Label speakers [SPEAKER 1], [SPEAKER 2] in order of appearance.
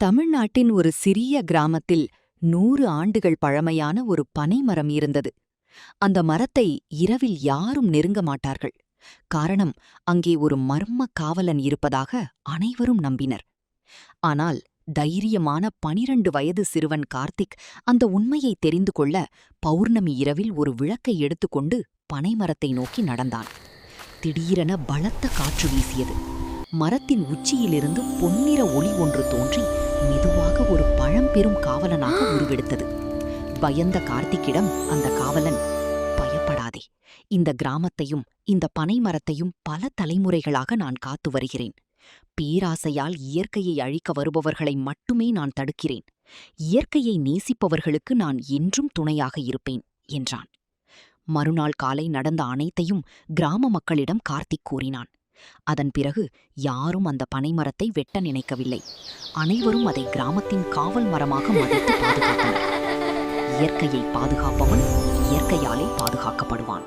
[SPEAKER 1] தமிழ்நாட்டின் ஒரு சிறிய கிராமத்தில் 100 ஆண்டுகள் பழமையான ஒரு பனைமரம் இருந்தது. அந்த மரத்தை இரவில் யாரும் நெருங்க மாட்டார்கள். காரணம், அங்கே ஒரு மர்ம காவலன் இருப்பதாக அனைவரும் நம்பினர். ஆனால் தைரியமான 12 வயது சிறுவன் கார்த்திக் அந்த உண்மையை தெரிந்து கொள்ள பௌர்ணமி இரவில் ஒரு விளக்கை எடுத்துக்கொண்டு பனைமரத்தை நோக்கி நடந்தான். திடீரென பலத்த காற்று வீசியது. மரத்தின் உச்சியிலிருந்து பொன்னிற ஒளி ஒன்று தோன்றி மெதுவாக ஒரு பழம்பெரும் காவலனாக உருவெடுத்தது. பயந்த கார்த்திக்கிடம் அந்த காவலன், பயப்படாதே, இந்த கிராமத்தையும் இந்த பனை மரத்தையும் பல தலைமுறைகளாக நான் காத்து வருகிறேன். பேராசையால் இயற்கையை அழிக்க வருபவர்களை மட்டுமே நான் தடுக்கிறேன். இயற்கையை நேசிப்பவர்களுக்கு நான் என்றும் துணையாக இருப்பேன் என்றான். மறுநாள் காலை நடந்த அனைத்தையும் கிராம மக்களிடம் கார்த்திக் கூறினான். அதன் பிறகு யாரும் அந்த பனைமரத்தை வெட்ட நினைக்கவில்லை. அனைவரும் அதை கிராமத்தின் காவல் மரமாக மதித்து பாதுகாத்தனர். இயற்கையை பாதுகாப்பவன் இயற்கையாலே பாதுகாக்கப்படுவான்.